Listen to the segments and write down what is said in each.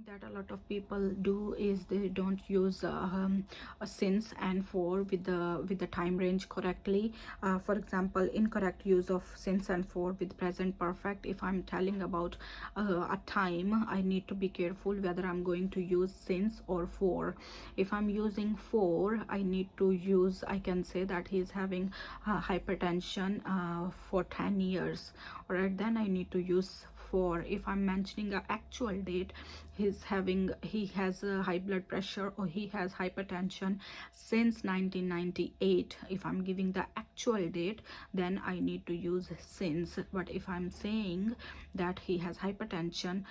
That a lot of people do is they don't use a since and for with the time range correctly. For example, incorrect use of since and for with present perfect. If I'm telling about a time, I need to be careful whether I'm going to use since or for. If I'm using for, I need to use, I can say that he's having hypertension for 10 years. All right, then I need to use for. If I'm mentioning an actual date, he has a high blood pressure or he has hypertension since 1998. If I'm giving the actual date, then I need to use since. But if I'm saying that he has hypertension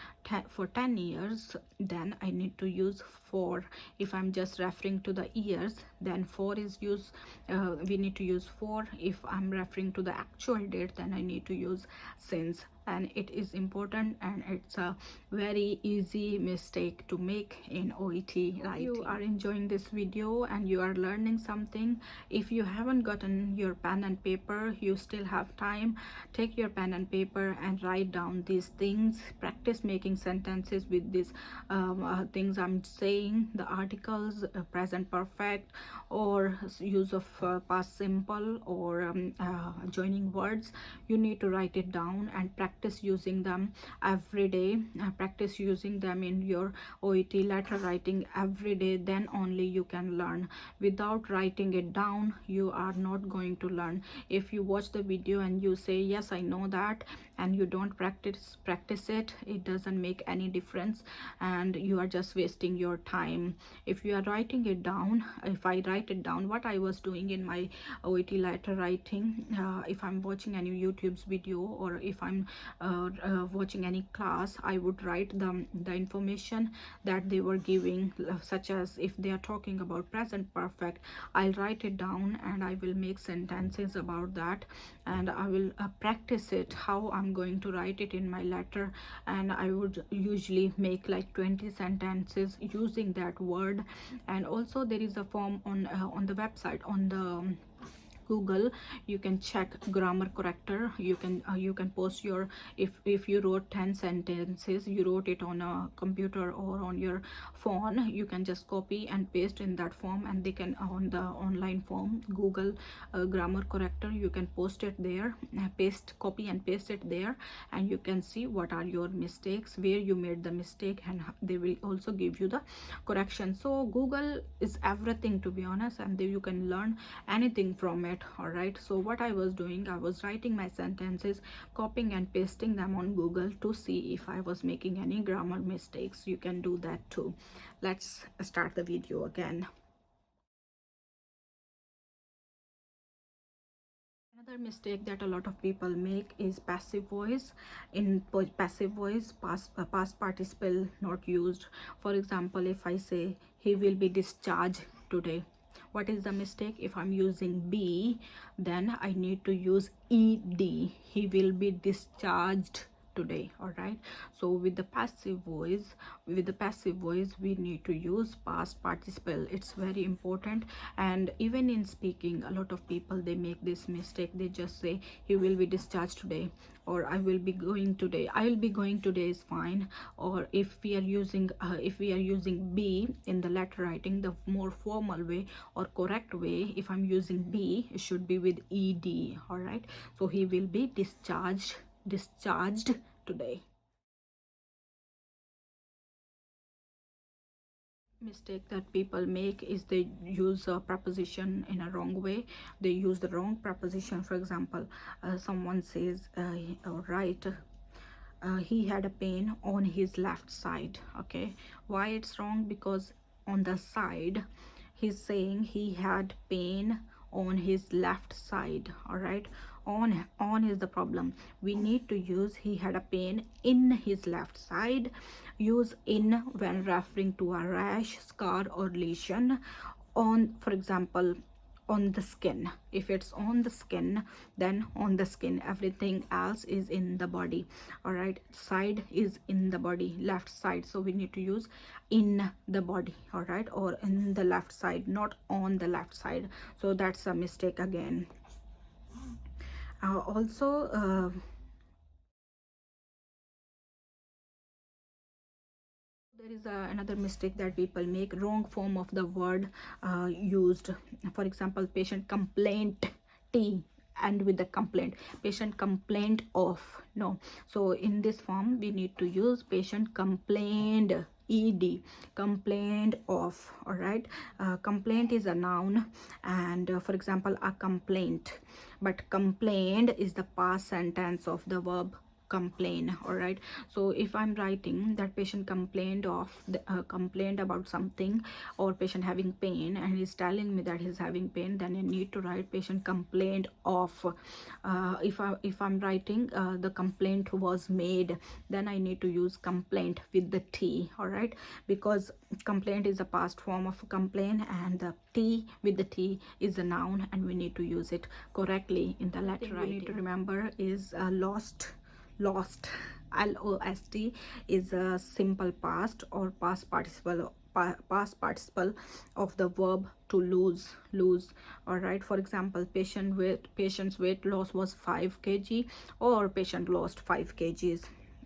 for 10 years, then I need to use for. If I'm just referring to the years, then for is used. We need to use for. If I'm referring to the actual date, then I need to use since. And it is important, and it's a very easy mistake to make in OET writing. You are enjoying this video and you are learning something. If you haven't gotten your pen and paper, you still have time. Take your pen and paper and write down these things. Practice making sentences with these things I'm saying, the articles, present perfect, or use of past simple, or joining words. You need to write it down and practice using them every day. Practice using them in your OET letter writing every day, then only you can learn. Without writing it down, you are not going to learn. If you watch the video and you say yes, I know that, and you don't practice it, it doesn't make any difference, and you are just wasting your time. If you are writing it down, if I write it down what I was doing in my OET letter writing, if I'm watching any YouTube's video, or if I'm watching any class, I would write the information that they were giving, such as if they are talking about present perfect, I'll write it down and I will make sentences about that, and I will practice it how I'm going to write it in my letter. And I would usually make like 20 sentences using that word. And also there is a form on the website, on the Google. You can check grammar corrector. You can post your, if you wrote 10 sentences, you wrote it on a computer or on your phone, you can just copy and paste in that form, and they can, on the online form, Google grammar corrector, you can post it there, copy and paste it there, and you can see what are your mistakes, where you made the mistake, and they will also give you the correction. So Google is everything, to be honest, and you can learn anything from it. All right, so what I was doing, I was writing my sentences, copying and pasting them on Google to see if I was making any grammar mistakes. You can do that too. Let's start the video again. Another mistake that a lot of people make is passive voice. In passive voice, past participle not used. For example, if I say he will be discharged today, what is the mistake? If I'm using be, then I need to use ed. He will be discharged today. All right, so with the passive voice, we need to use past participle. It's very important. And even in speaking, a lot of people, they make this mistake. They just say he will be discharged today, or I will be going today. I will be going today is fine. Or if we are using be in the letter writing, the more formal way or correct way, if I'm using be, it should be with ed. All right, so he will be discharged today. Mistake that people make is they use a preposition in a wrong way. They use the wrong preposition. For example, someone says, right, he had a pain on his left side. Okay, why it's wrong? Because on the side, he's saying he had pain on his left side. All right, on is the problem. We need to use he had a pain in his left side. Use in when referring to a rash, scar, or lesion on, for example, on the skin. If it's on the skin, then on the skin. Everything else is in the body. All right, side is in the body, left side, so we need to use in the body. All right, or in the left side, not on the left side. So that's a mistake again. Also, There is another mistake that people make, wrong form of the word used. For example, patient complaint t and with the complaint, patient complained of. No, so in this form we need to use patient complained ed, complained of. All right, complaint is a noun, and for example a complaint, but complained is the past sentence of the verb complain. All right, so if I'm writing that patient complained of complained about something, or patient having pain and he's telling me that he's having pain, then I need to write patient complained of. If I'm writing the complaint was made, then I need to use complaint with the t. All right, because complaint is a past form of complain, and the t with the t is a noun, and we need to use it correctly in the letter writing. You need to remember is lost. Lost is a simple past or past participle of the verb to lose. All right, for example, patient's weight loss was 5 kg, or patient lost 5 kgs.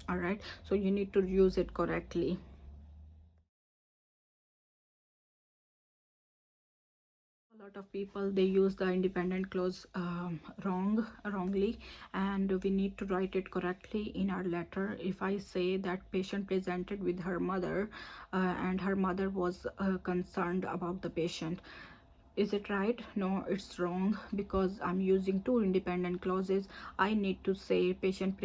All right, so you need to use it correctly. A lot of people, they use the independent clause wrongly, and we need to write it correctly in our letter. If I say that patient presented with her mother, and her mother was concerned about the patient, is it right? No, it's wrong, because I'm using two independent clauses. I need to say the patient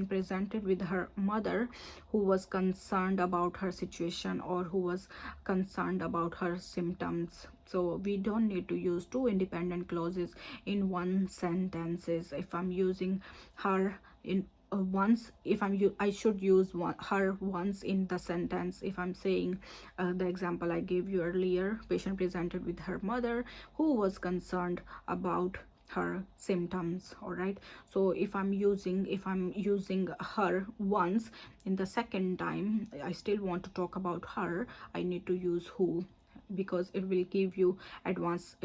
presented with her mother who was concerned about her situation, or who was concerned about her symptoms. So we don't need to use two independent clauses in one sentences. If I'm using her in once, if I should use her once in the sentence. If I'm saying the example I gave you earlier, patient presented with her mother who was concerned about her symptoms. All right, so if I'm using her once, in the second time I still want to talk about her, I need to use who, because it will give you advanced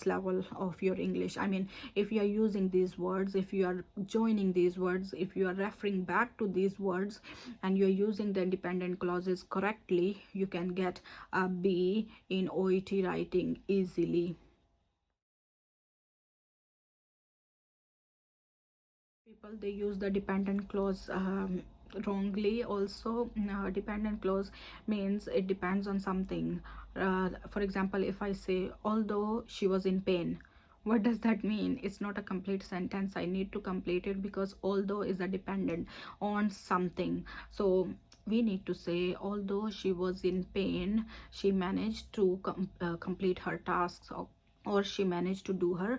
level of your English. I mean, if you are using these words, if you are joining these words, if you are referring back to these words, and you're using the independent clauses correctly, you can get a B in OET writing easily. People, they use the dependent clause wrongly also. Dependent clause means it depends on something. For example, if I say although she was in pain, what does that mean? It's not a complete sentence. I need to complete it, because although is a dependent on something. So we need to say although she was in pain, she managed to complete her tasks, or she managed to do her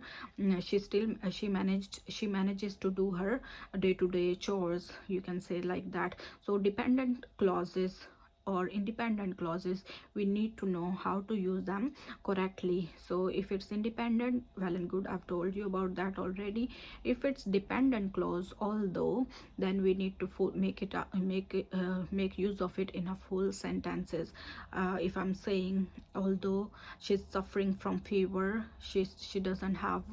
she manages to do her day-to-day chores, you can say like that. So dependent clauses or independent clauses, we need to know how to use them correctly. So if it's independent, well and good, I've told you about that already. If it's dependent clause although, then we need to make use of it in a full sentences. If I'm saying although she's suffering from fever, she doesn't have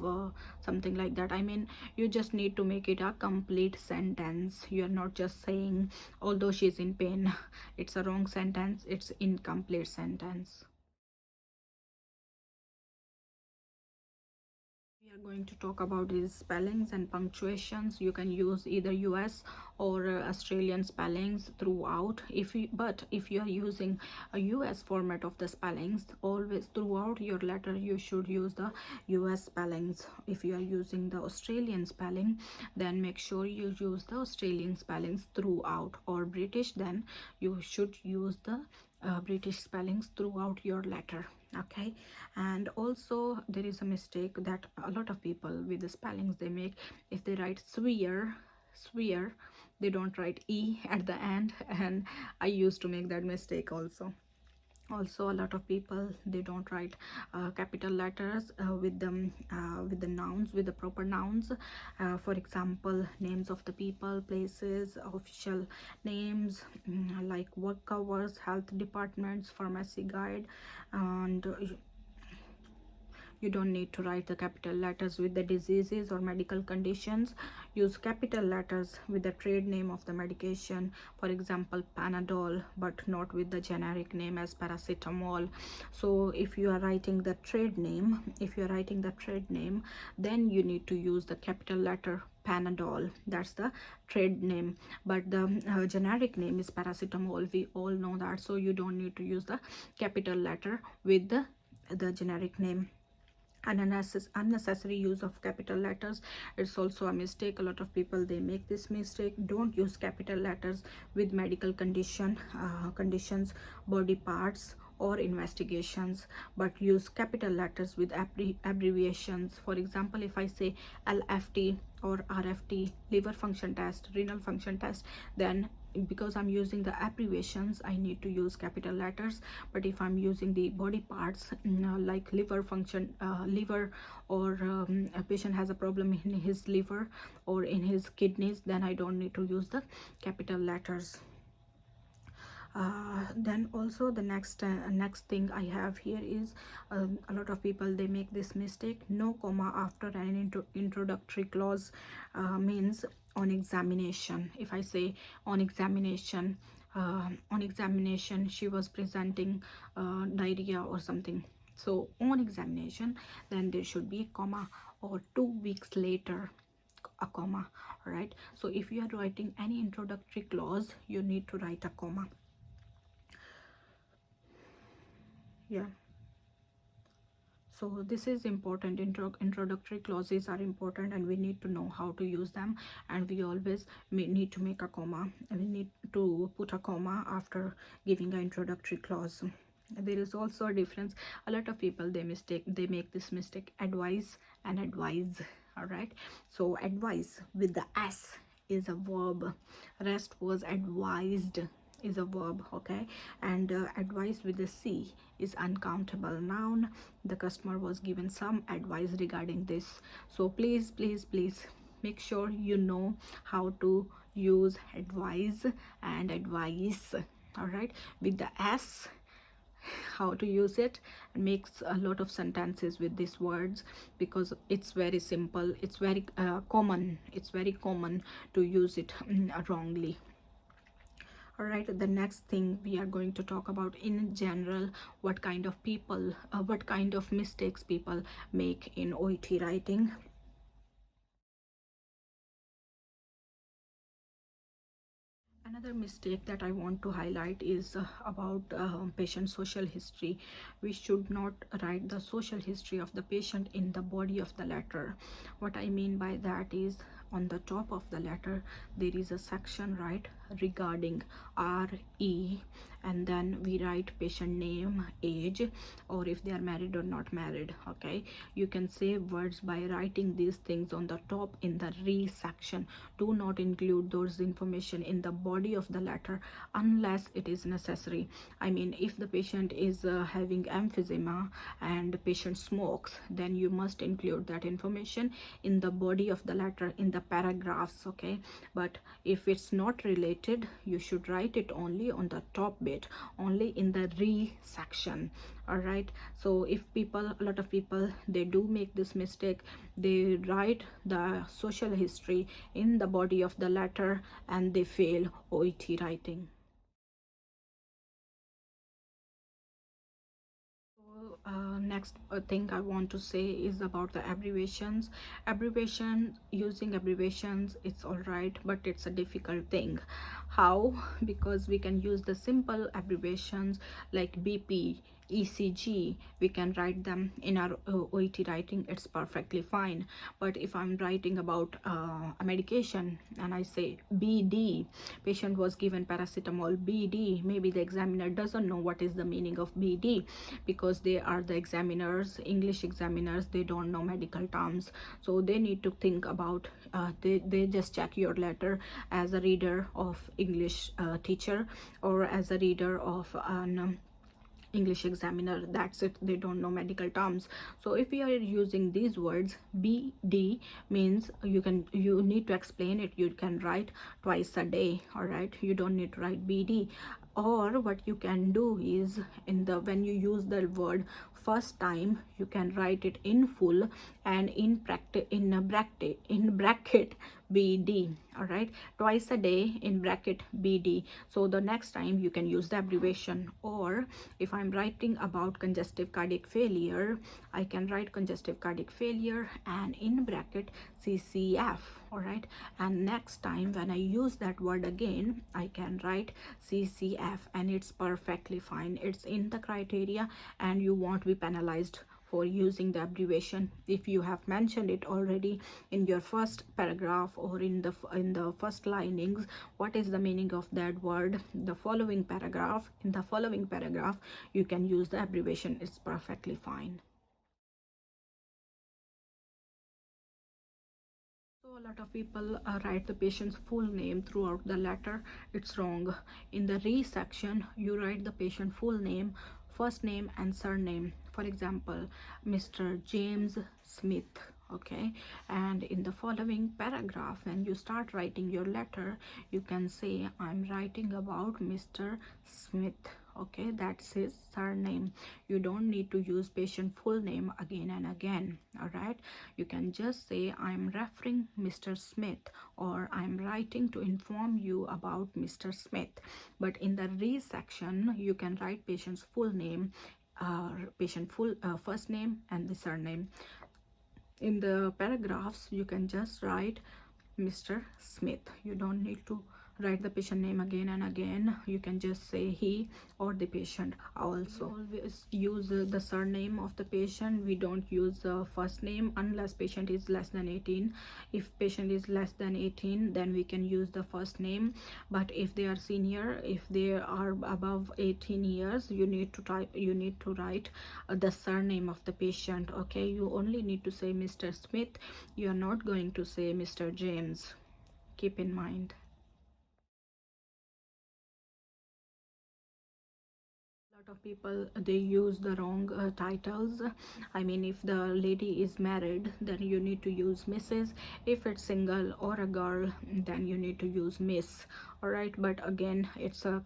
something like that. I mean, you just need to make it a complete sentence. You are not just saying although she's in pain. It's a wrong sentence, it's incomplete sentence. We are going to talk about these spellings and punctuations. You can use either US or Australian spellings throughout. If you are using a US format of the spellings, always throughout your letter you should use the US spellings. If you are using the Australian spelling, then make sure you use the Australian spellings throughout, or British, then you should use the British spellings throughout your letter. Okay, and also there is a mistake that a lot of people with the spellings they make. If they write swear, they don't write e at the end, and I used to make that mistake also. A lot of people, they don't write capital letters with the nouns, with the proper nouns. For example, names of the people, places, official names, like work hours, health departments, pharmacy guide, and You don't need to write the capital letters with the diseases or medical conditions. Use capital letters with the trade name of the medication, for example Panadol, but not with the generic name as paracetamol. So if you are writing the trade name, then you need to use the capital letter Panadol. That's the trade name, but the generic name is paracetamol. We all know that, so you don't need to use the capital letter with the generic name. And unnecessary use of capital letters, it's also a mistake. A lot of people, they make this mistake. Don't use capital letters with medical conditions, body parts, or investigations, but use capital letters with abbreviations. For example, if I say LFT or RFT, liver function test, renal function test, then because I'm using the abbreviations, I need to use capital letters. But if I'm using the body parts, like liver function, liver, or a patient has a problem in his liver or in his kidneys, then I don't need to use the capital letters. Then also the next thing I have here is, a lot of people, they make this mistake. No comma after an introductory clause means on examination. If I say on examination, she was presenting diarrhea or something, so on examination, then there should be a comma, or 2 weeks later, a comma. All right, so if you are writing any introductory clause, you need to write a comma. Yeah, so this is important. Introductory clauses are important, and we need to know how to use them, and we always need to make a comma, and we need to put a comma after giving an introductory clause. There is also a difference. A lot of people, they make this mistake, advise and advise. All right, so advise with the S is a verb. Rest was advised is a verb. Okay, and advice with the C is uncountable noun. The customer was given some advice regarding this. So please, please, please make sure you know how to use advise and advice. All right, with the S, how to use it, and makes a lot of sentences with these words, because it's very simple, it's very common, to use it wrongly. All right, the next thing we are going to talk about in general, what kind of people, what kind of mistakes people make in OET writing. Another mistake that I want to highlight is about patient social history. We should not write the social history of the patient in the body of the letter. What I mean by that is, on the top of the letter there is a section, right, regarding RE, and then we write patient name, age, or if they are married or not married. Okay, you can save words by writing these things on the top in the re section. Do not include those information in the body of the letter unless it is necessary. I mean, if the patient is having emphysema and the patient smokes, then you must include that information in the body of the letter, in the paragraphs. Okay, but if it's not related, you should write it only on the top bit, only in the re section. All right, so if people, a lot of people, they do make this mistake. They write the social history in the body of the letter and they fail OET writing. Next thing I want to say is about the abbreviations. Using abbreviations, it's all right, but it's a difficult thing. How? Because we can use the simple abbreviations like BP, ECG, we can write them in our OET writing, it's perfectly fine. But if I'm writing about a medication and I say BD, patient was given paracetamol, BD, maybe the examiner doesn't know what is the meaning of BD, because they are the examiners, English examiners, they don't know medical terms. So they need to think about, they just check your letter as a reader of English teacher, or as a reader of an English examiner. That's it, they don't know medical terms. So if we are using these words, BD means you need to explain it. You can write twice a day. All right, you don't need to write BD. Or what you can do is, in the when you use the word first time, you can write it in full and in practice in bracket bd. All right, twice a day in bracket bd. So the next time you can use the abbreviation. Or if I'm writing about congestive cardiac failure, I can write congestive cardiac failure and in bracket ccf. All right, and next time when I use that word again, I can write ccf, and it's perfectly fine. It's in the criteria and you won't be penalized for using the abbreviation if you have mentioned it already in your first paragraph or in the first linings. What is the meaning of that word? The following paragraph, in the following paragraph, you can use the abbreviation. It's perfectly fine. So a lot of people write the patient's full name throughout the letter. It's wrong. In the re section, you write the patient full name, first name and surname. For example, Mr. James Smith. Okay, and in the following paragraph, when you start writing your letter, you can say, I'm writing about Mr. Smith. Okay, that's his surname. You don't need to use patient full name again and again. All right, you can just say, I'm referring Mr. Smith, or I'm writing to inform you about Mr. Smith. But in the re section, you can write patient's full name, patient full first name and the surname. In the paragraphs, you can just write Mr. Smith. You don't need to write the patient name again and again. You can just say he or the patient. Also, always use the surname of the patient. We don't use first name unless patient is less than 18. If patient is less than 18, then we can use the first name. But if they are senior, if they are above 18 years, you need to write the surname of the patient. Okay, you only need to say Mr. Smith. You are not going to say Mr. James. Keep in mind. Lot of people, they use the wrong titles. I mean, if the lady is married, then you need to use Mrs. If it's single or a girl, then you need to use Miss. All right, but again, it's a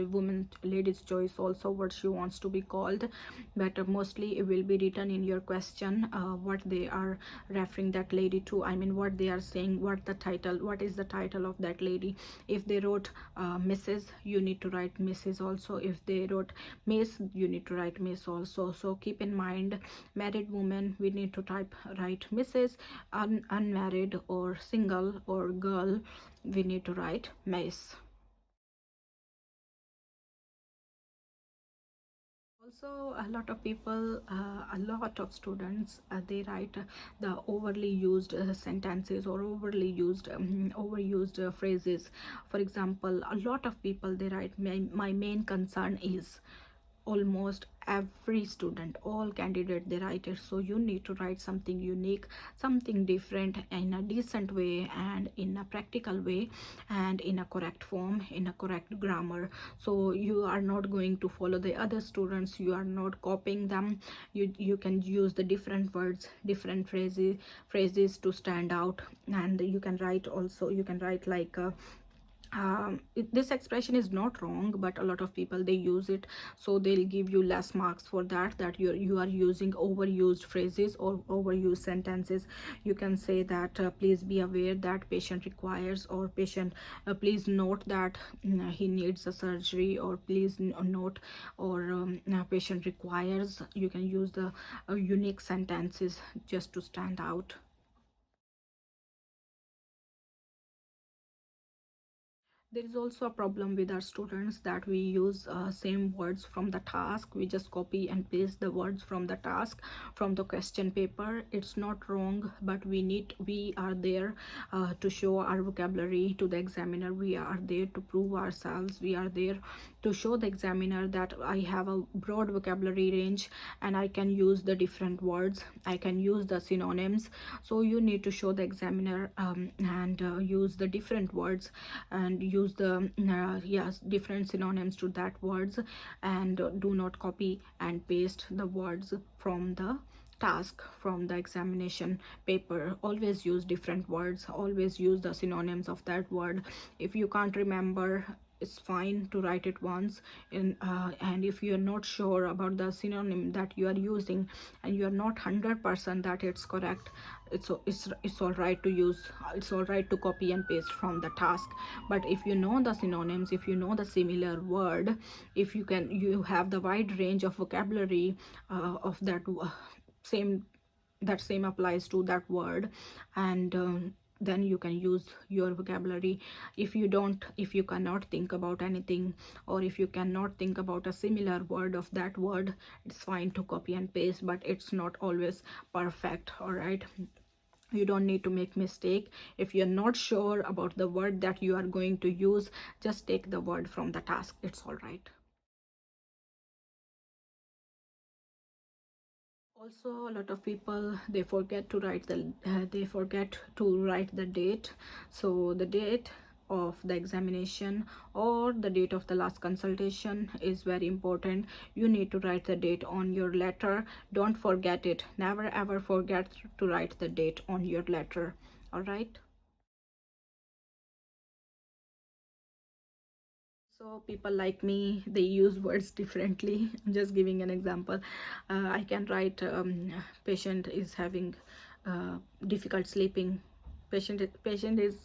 woman, lady's choice also what she wants to be called. But mostly it will be written in your question what they are referring that lady to. I mean, what they are saying, what is the title of that lady. If they wrote Mrs., you need to write Mrs. also. If they wrote Miss, you need to write Miss also. So keep in mind, married woman, we need to write Mrs. Unmarried or single or girl, we need to write Miss. Also, a lot of people, a lot of students, they write the overly used sentences or overused phrases. For example, a lot of people, they write, my main concern is. Almost every student, all candidate, they write it. So you need to write something unique, something different, in a decent way and in a practical way and in a correct form, in a correct grammar. So you are not going to follow the other students, you are not copying them. You can use the different words, different phrases to stand out. And you can write also, you can write like this expression is not wrong, but a lot of people, they use it. So they'll give you less marks for that you are using overused phrases or overused sentences. You can say that please be aware that patient requires, or patient, please note that he needs a surgery, or please note, or patient requires. You can use the unique sentences just to stand out. There is also a problem with our students that we use same words from the task. We just copy and paste the words from the task, from the question paper. It's not wrong, but we are there to show our vocabulary to the examiner. We are there to prove ourselves. We are there to show the examiner that I have a broad vocabulary range and I can use the different words, I can use the synonyms. So you need to show the examiner and use the different words and use the yes, different synonyms to that words. And do not copy and paste the words from the task, from the examination paper. Always use different words, always use the synonyms of that word. If you can't remember it's fine to write it once in, and if you're not sure about the synonym that you are using and you are not 100% that it's correct, it's all right to use, it's all right to copy and paste from the task. But if you know the synonyms, if you know the similar word, if you have the wide range of vocabulary of that same, that same applies to that word, and then you can use your vocabulary. If you don't, if you cannot think about anything, or if you cannot think about a similar word of that word, it's fine to copy and paste, but it's not always perfect. All right, you don't need to make mistake. If you're not sure about the word that you are going to use, just take the word from the task, it's all right. Also, a lot of people, they forget to write the they forget to write the date. So the date of the examination or the date of the last consultation is very important. You need to write the date on your letter. Don't forget it. Never ever forget to write the date on your letter. All right. So people like me, they use words differently. I'm just giving an example. I can write patient is having difficult sleeping. Patient is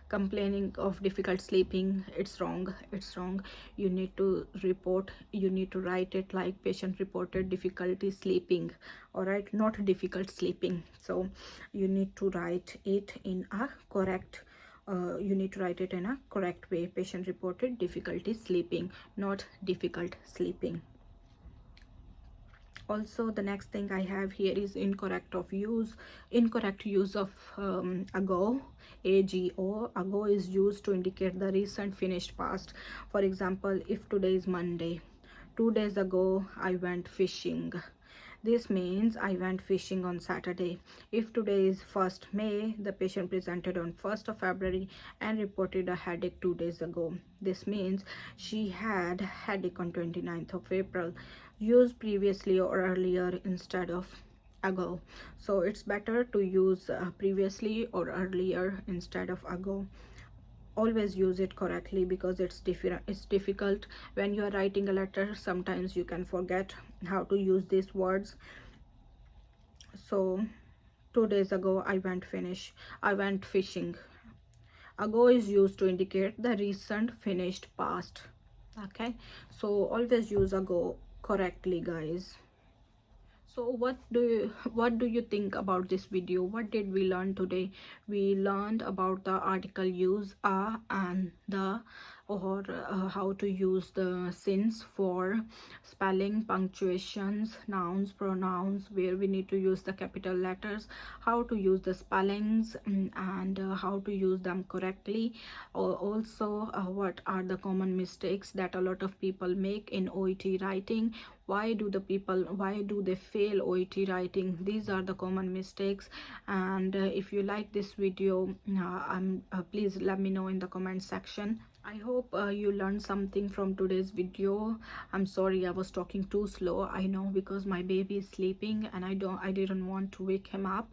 complaining of difficult sleeping. It's wrong. It's wrong. You need to report. You need to write it like patient reported difficulty sleeping. All right, not difficult sleeping. So you need to write it in a correct, you need to write it in a correct way. Patient reported difficulty sleeping, not difficult sleeping. Also, the next thing I have here is incorrect use of ago. Ago is used to indicate the recent finished past. For example, if today is Monday, 2 days ago I went fishing. This means I went fishing on Saturday. If today is 1st May, the patient presented on 1st of February and reported a headache 2 days ago. This means she had headache on 29th of April. Use previously or earlier instead of ago. So it's better to use previously or earlier instead of ago. Always use it correctly, because it's difficult when you are writing a letter. Sometimes you can forget how to use these words. So 2 days ago I went fishing. Ago is used to indicate the recent finished past. Okay, so always use ago correctly, guys. So what do you think about this video? What did we learn today? We learned about the article use a and the, or how to use the since for spelling, punctuations, nouns, pronouns, where we need to use the capital letters, how to use the spellings, and how to use them correctly. Also, what are the common mistakes that a lot of people make in OET writing? Why do they fail OET writing? These are the common mistakes. And if you like this video, please let me know in the comment section. I hope you learned something from today's video. I'm sorry I was talking too slow. I know, because my baby is sleeping and I didn't want to wake him up.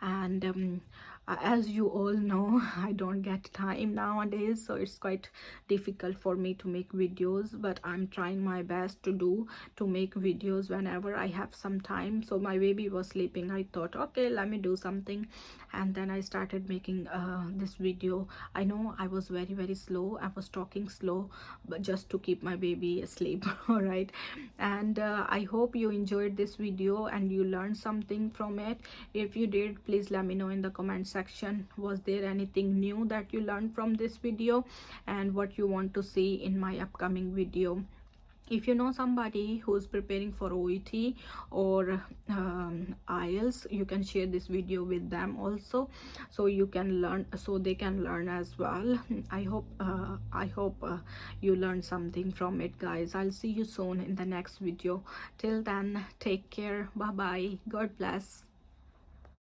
And as you all know, I don't get time nowadays, so it's quite difficult for me to make videos, but I'm trying my best to make videos whenever I have some time. So my baby was sleeping, I thought, okay, let me do something, and then I started making this video. I know I was very slow, I was talking slow, but just to keep my baby asleep. All right, and I hope you enjoyed this video and you learned something from it. If you did, please let me know in the comment section. Was there anything new that you learned from this video, and what you want to see in my upcoming video? If you know somebody who's preparing for OET or IELTS, you can share this video with them also, so you can learn, so they can learn as well. I hope you learned something from it, guys. I'll see you soon in the next video. Till then, take care. Bye bye. God bless.